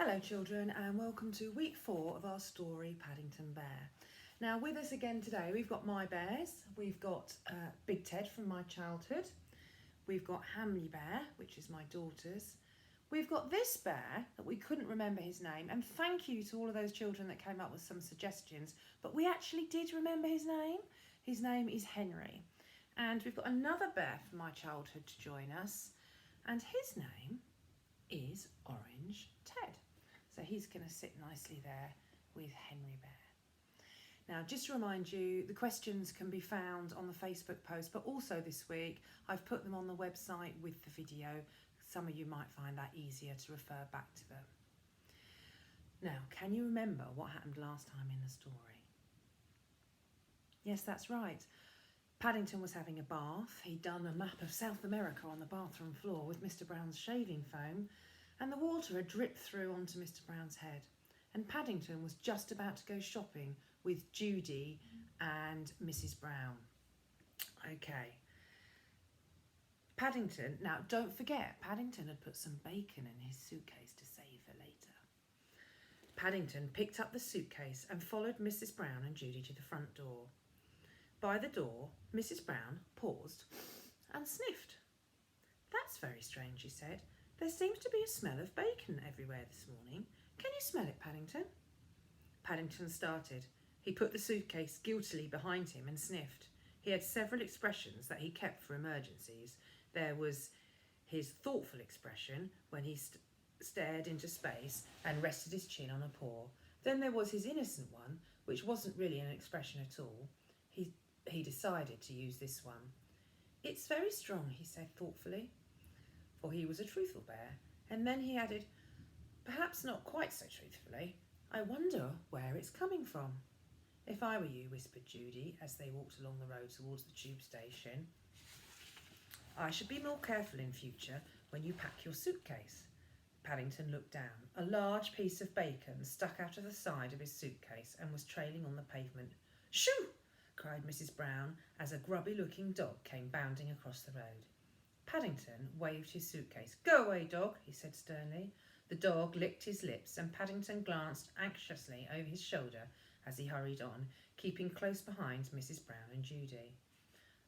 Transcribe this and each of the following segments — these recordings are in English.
Hello children, and welcome to week 4 of our story Paddington Bear. Now with us again today we've got my bears. We've got Big Ted from my childhood. We've got Hamley Bear, which is my daughter's. We've got this bear that we couldn't remember his name, and thank you to all of those children that came up with some suggestions, but we actually did remember his name. His name is Henry. And we've got another bear from my childhood to join us, and his name is Orange Ted. So he's going to sit nicely there with Henry Bear. Now, just to remind you, the questions can be found on the Facebook post, but also this week I've put them on the website with the video. Some of you might find that easier to refer back to them. Now, can you remember what happened last time in the story? Yes, that's right. Paddington was having a bath. He'd done a map of South America on the bathroom floor with Mr. Brown's shaving foam, and the water had dripped through onto Mr. Brown's head. And Paddington was just about to go shopping with Judy and Mrs. Brown. Okay. Paddington, now don't forget, Paddington had put some bacon in his suitcase to save for later. Paddington picked up the suitcase and followed Mrs. Brown and Judy to the front door. By the door, Mrs. Brown paused and sniffed. "That's very strange," she said. "There seems to be a smell of bacon everywhere this morning. Can you smell it, Paddington?" Paddington started. He put the suitcase guiltily behind him and sniffed. He had several expressions that he kept for emergencies. There was his thoughtful expression when he stared into space and rested his chin on a paw. Then there was his innocent one, which wasn't really an expression at all. He decided to use this one. "It's very strong," he said thoughtfully, for he was a truthful bear. And then he added, "Perhaps not quite so truthfully. I wonder where it's coming from." "If I were you," whispered Judy as they walked along the road towards the tube station, "I should be more careful in future when you pack your suitcase." Paddington looked down. A large piece of bacon stuck out of the side of his suitcase and was trailing on the pavement. "Shoo!" cried Mrs. Brown as a grubby-looking dog came bounding across the road. Paddington waved his suitcase. "Go away, dog," he said sternly. The dog licked his lips, and Paddington glanced anxiously over his shoulder as he hurried on, keeping close behind Mrs. Brown and Judy.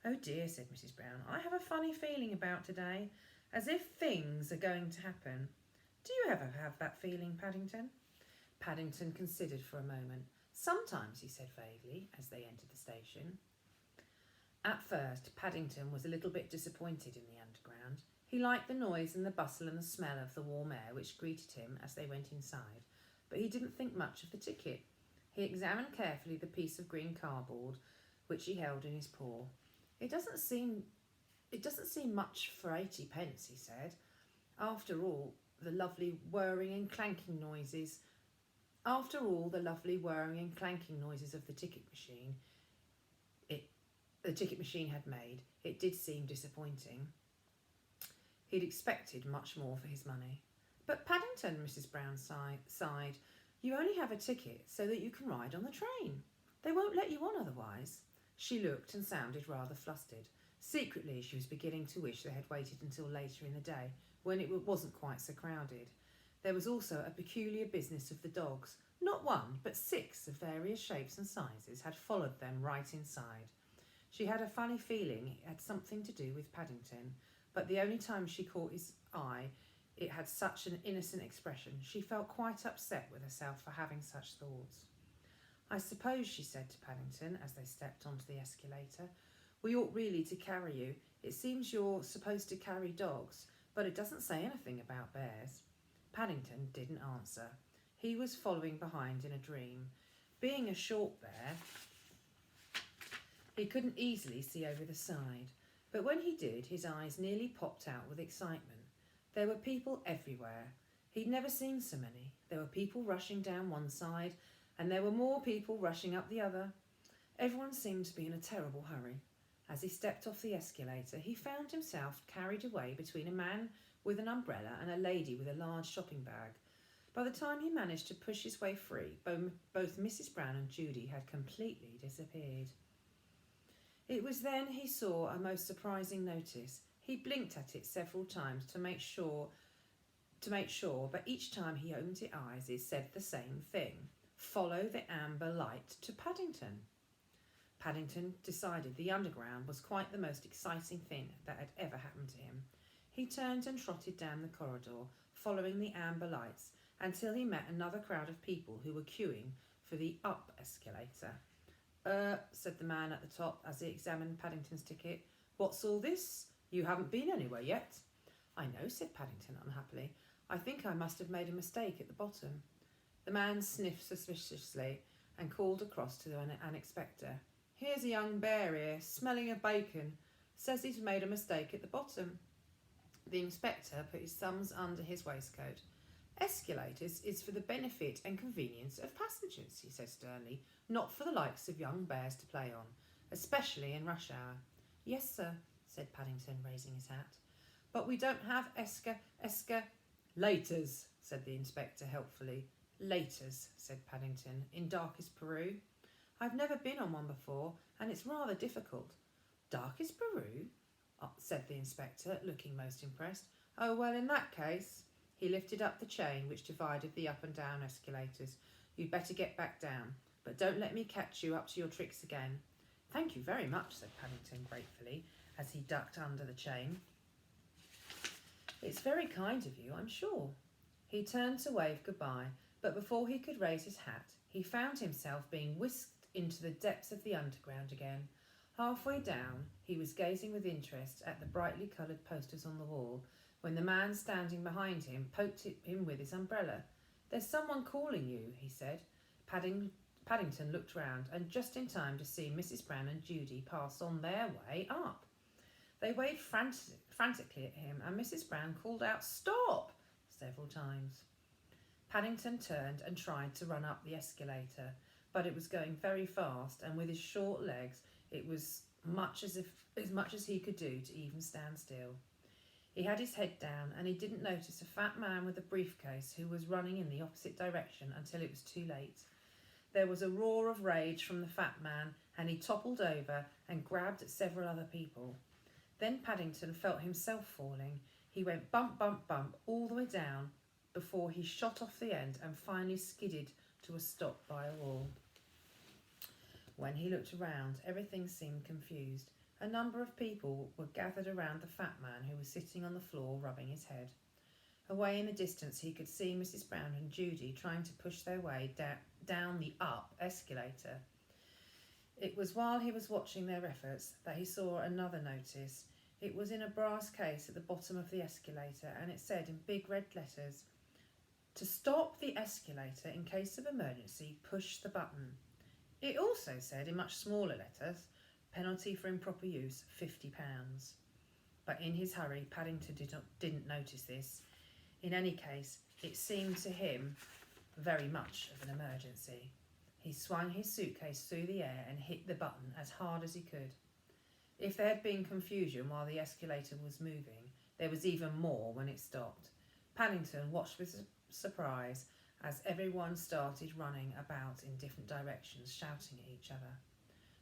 "Oh dear," said Mrs. Brown, "I have a funny feeling about today, as if things are going to happen. Do you ever have that feeling, Paddington?" Paddington considered for a moment. "Sometimes," he said vaguely as they entered the station. At first, Paddington was a little bit disappointed in the underground. He liked the noise and the bustle and the smell of the warm air which greeted him as they went inside, but he didn't think much of the ticket. He examined carefully the piece of green cardboard which he held in his paw. It doesn't seem much for 80p, he said. After all the lovely whirring and clanking noises of the ticket machine had made, it did seem disappointing. He'd expected much more for his money. "But Paddington," Mrs. Brown sighed, "you only have a ticket so that you can ride on the train. They won't let you on otherwise." She looked and sounded rather flustered. Secretly, she was beginning to wish they had waited until later in the day, when it wasn't quite so crowded. There was also a peculiar business of the dogs. Not one, but 6 of various shapes and sizes had followed them right inside. She had a funny feeling it had something to do with Paddington, but the only time she caught his eye, it had such an innocent expression. She felt quite upset with herself for having such thoughts. "I suppose," she said to Paddington as they stepped onto the escalator, "we ought really to carry you. It seems you're supposed to carry dogs, but it doesn't say anything about bears." Paddington didn't answer. He was following behind in a dream. Being a short bear, he couldn't easily see over the side, but when he did, his eyes nearly popped out with excitement. There were people everywhere. He'd never seen so many. There were people rushing down one side, and there were more people rushing up the other. Everyone seemed to be in a terrible hurry. As he stepped off the escalator, he found himself carried away between a man with an umbrella and a lady with a large shopping bag. By the time he managed to push his way free, both Mrs. Brown and Judy had completely disappeared. It was then he saw a most surprising notice. He blinked at it several times to make sure to make sure, but each time he opened his eyes, it said the same thing. Follow the amber light to Paddington. Paddington decided the underground was quite the most exciting thing that had ever happened to him. He turned and trotted down the corridor, following the amber lights, until he met another crowd of people who were queuing for the up escalator. Said the man at the top as he examined Paddington's ticket. What's all this? You haven't been anywhere yet. I know, said Paddington unhappily. I think I must have made a mistake at the bottom. The man sniffed suspiciously and called across to an inspector. Here's a young bear here, smelling of bacon. Says he's made a mistake at the bottom. The inspector put his thumbs under his waistcoat. Escalators is for the benefit and convenience of passengers, he said sternly, not for the likes of young bears to play on, especially in rush hour. Yes, sir, said Paddington, raising his hat. But we don't have Laters, said the inspector helpfully. Laters, said Paddington, in darkest Peru. I've never been on one before, and it's rather difficult. Darkest Peru? Said the inspector, looking most impressed. Oh, well, in that case... He lifted up the chain which divided the up and down escalators. You'd better get back down, but don't let me catch you up to your tricks again. Thank you very much, said Paddington gratefully, as he ducked under the chain. It's very kind of you, I'm sure. He turned to wave goodbye, but before he could raise his hat, he found himself being whisked into the depths of the underground again. Halfway down, he was gazing with interest at the brightly coloured posters on the wall, when the man standing behind him poked him with his umbrella. There's someone calling you, he said. Paddington looked round, and just in time to see Mrs. Brown and Judy pass on their way up. They waved frantically at him, and Mrs. Brown called out, Stop! several times. Paddington turned and tried to run up the escalator, but it was going very fast, and with his short legs it was as much as he could do to even stand still. He had his head down, and he didn't notice a fat man with a briefcase who was running in the opposite direction until it was too late. There was a roar of rage from the fat man, and he toppled over and grabbed at several other people. Then Paddington felt himself falling. He went bump, bump, bump all the way down before he shot off the end and finally skidded to a stop by a wall. When he looked around, everything seemed confused. A number of people were gathered around the fat man who was sitting on the floor rubbing his head. Away in the distance he could see Mrs. Brown and Judy trying to push their way down the up escalator. It was while he was watching their efforts that he saw another notice. It was in a brass case at the bottom of the escalator, and it said in big red letters, To stop the escalator in case of emergency, push the button. It also said in much smaller letters, Penalty for improper use, £50. But in his hurry, Paddington didn't notice this. In any case, it seemed to him very much of an emergency. He swung his suitcase through the air and hit the button as hard as he could. If there had been confusion while the escalator was moving, there was even more when it stopped. Paddington watched with surprise as everyone started running about in different directions, shouting at each other.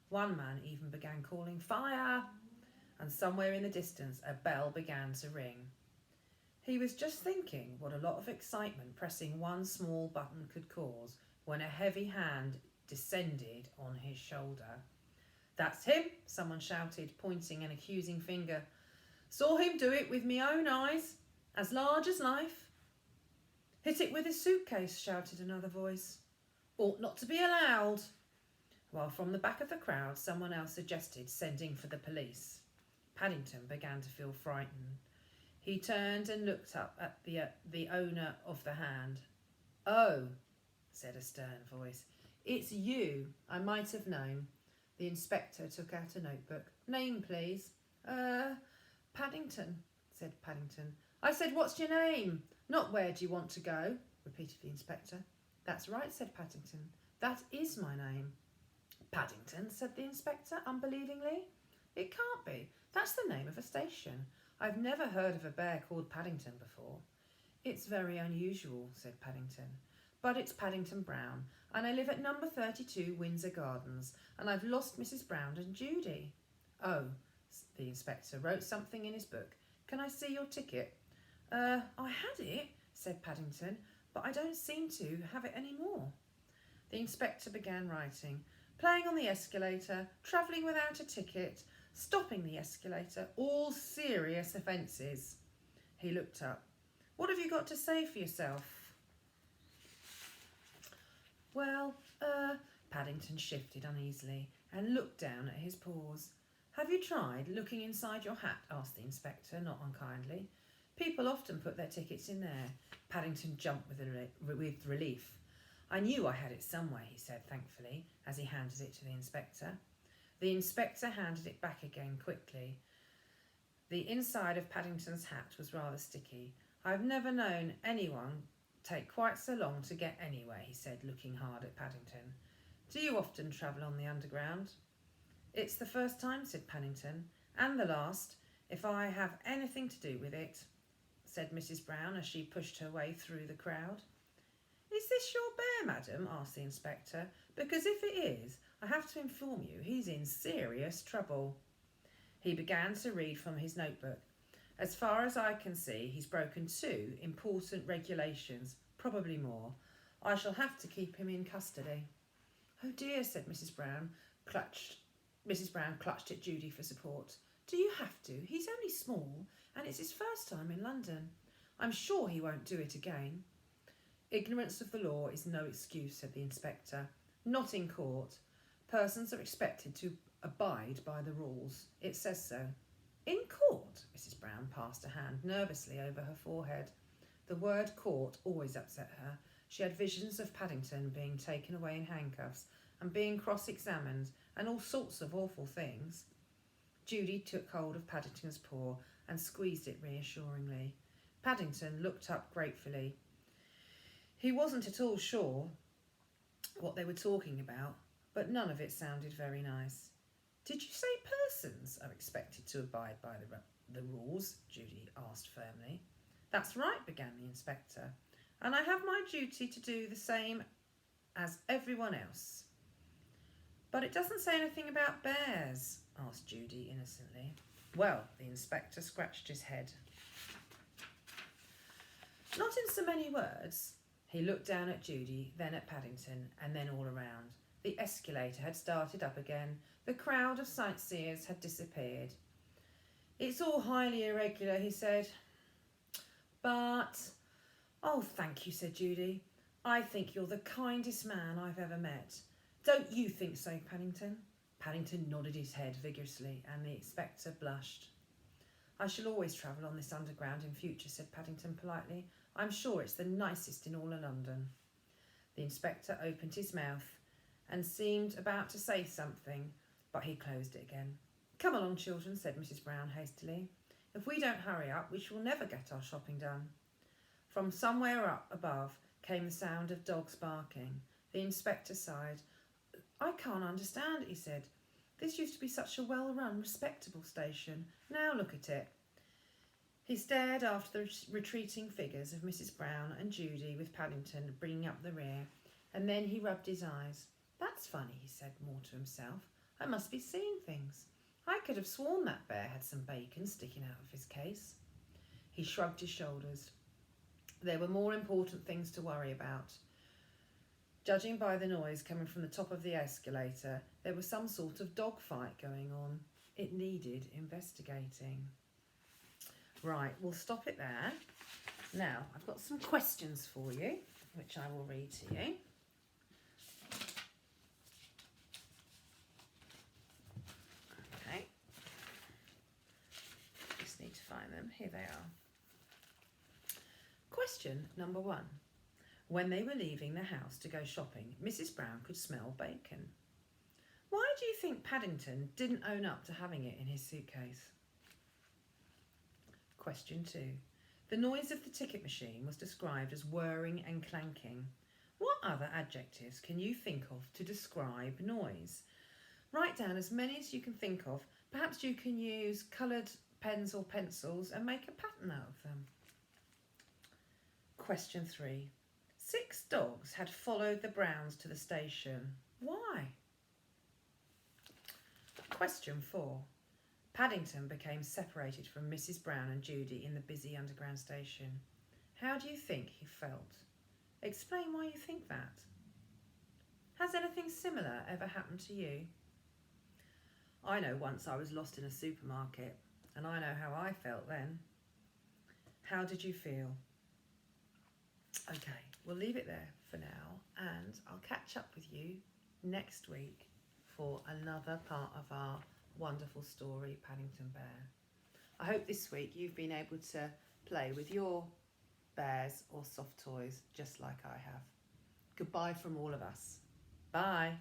One man even began calling, Fire! And somewhere in the distance a bell began to ring. He was just thinking what a lot of excitement pressing one small button could cause when a heavy hand descended on his shoulder. That's him, someone shouted, pointing an accusing finger. Saw him do it with me own eyes, as large as life. Hit it with his suitcase, shouted another voice. Ought not to be allowed. While from the back of the crowd someone else suggested sending for the police. Paddington began to feel frightened. He turned and looked up at the owner of the hand. Oh, said a stern voice. It's you. I might have known. The inspector took out a notebook. Name, please. Paddington, said Paddington. I said, what's your name? Not where do you want to go, repeated the inspector. That's right, said Paddington. That is my name. Paddington, said the inspector unbelievingly. It can't be. That's the name of a station. I've never heard of a bear called Paddington before. It's very unusual, said Paddington. But it's Paddington Brown, and I live at number 32 Windsor Gardens, and I've lost Mrs. Brown and Judy. Oh, the inspector wrote something in his book. Can I see your ticket? I had it, said Paddington, but I don't seem to have it anymore. The inspector began writing. Playing on the escalator, travelling without a ticket, stopping the escalator, all serious offences. He looked up. What have you got to say for yourself? Well, Paddington shifted uneasily and looked down at his paws. Have you tried looking inside your hat? Asked the inspector, not unkindly. People often put their tickets in there. Paddington jumped with relief. I knew I had it somewhere, he said thankfully, as he handed it to the inspector. The inspector handed it back again quickly. The inside of Paddington's hat was rather sticky. I've never known anyone take quite so long to get anywhere, he said, looking hard at Paddington. Do you often travel on the underground? It's the first time, said Paddington, and the last, if I have anything to do with it, said Mrs. Brown as she pushed her way through the crowd. Is this your bear, madam? Asked the inspector. Because if it is, I have to inform you he's in serious trouble. He began to read from his notebook. As far as I can see, he's broken 2 important regulations, probably more. I shall have to keep him in custody. Oh dear, said Mrs. Brown. Mrs. Brown clutched at Judy for support. Do you have to? He's only small, and it's his first time in London. I'm sure he won't do it again. Ignorance of the law is no excuse, said the inspector. Not in court. Persons are expected to abide by the rules. It says so. In court? Mrs. Brown passed a hand nervously over her forehead. The word court always upset her. She had visions of Paddington being taken away in handcuffs and being cross-examined and all sorts of awful things. Judy took hold of Paddington's paw and squeezed it reassuringly. Paddington looked up gratefully. He wasn't at all sure what they were talking about, but none of it sounded very nice. Did you say persons are expected to abide by the rules? Judy asked firmly. That's right, began the inspector, and I have my duty to do the same as everyone else. But it doesn't say anything about bears, asked Judy innocently. Well, the inspector scratched his head. Not in so many words. He looked down at Judy, then at Paddington, and then all around. The escalator had started up again. The crowd of sightseers had disappeared. It's all highly irregular, he said. But... Oh, thank you, said Judy. I think you're the kindest man I've ever met. Don't you think so, Paddington? Paddington nodded his head vigorously, and the inspector blushed. I shall always travel on this underground in future, said Paddington politely. I'm sure it's the nicest in all of London. The inspector opened his mouth and seemed about to say something, but he closed it again. Come along, children, said Mrs. Brown hastily. If we don't hurry up, we shall never get our shopping done. From somewhere up above came the sound of dogs barking. The inspector sighed. I can't understand it, he said. This used to be such a well-run, respectable station. Now look at it. He stared after the retreating figures of Mrs. Brown and Judy with Paddington bringing up the rear, and then he rubbed his eyes. That's funny, he said more to himself. I must be seeing things. I could have sworn that bear had some bacon sticking out of his case. He shrugged his shoulders. There were more important things to worry about. Judging by the noise coming from the top of the escalator, there was some sort of dog fight going on. It needed investigating. Right, we'll stop it there. Now, I've got some questions for you, which I will read to you. Okay. Just need to find them. Here they are. Question number 1. When they were leaving the house to go shopping, Mrs. Brown could smell bacon. Why do you think Paddington didn't own up to having it in his suitcase? Question 2. The noise of the ticket machine was described as whirring and clanking. What other adjectives can you think of to describe noise? Write down as many as you can think of. Perhaps you can use coloured pens or pencils and make a pattern out of them. Question 3. 6 dogs had followed the Browns to the station. Why? Question 4. Paddington became separated from Mrs. Brown and Judy in the busy underground station. How do you think he felt? Explain why you think that. Has anything similar ever happened to you? I know once I was lost in a supermarket, and I know how I felt then. How did you feel? Okay, we'll leave it there for now, and I'll catch up with you next week for another part of our wonderful story, Paddington Bear. I hope this week you've been able to play with your bears or soft toys just like I have. Goodbye from all of us. Bye.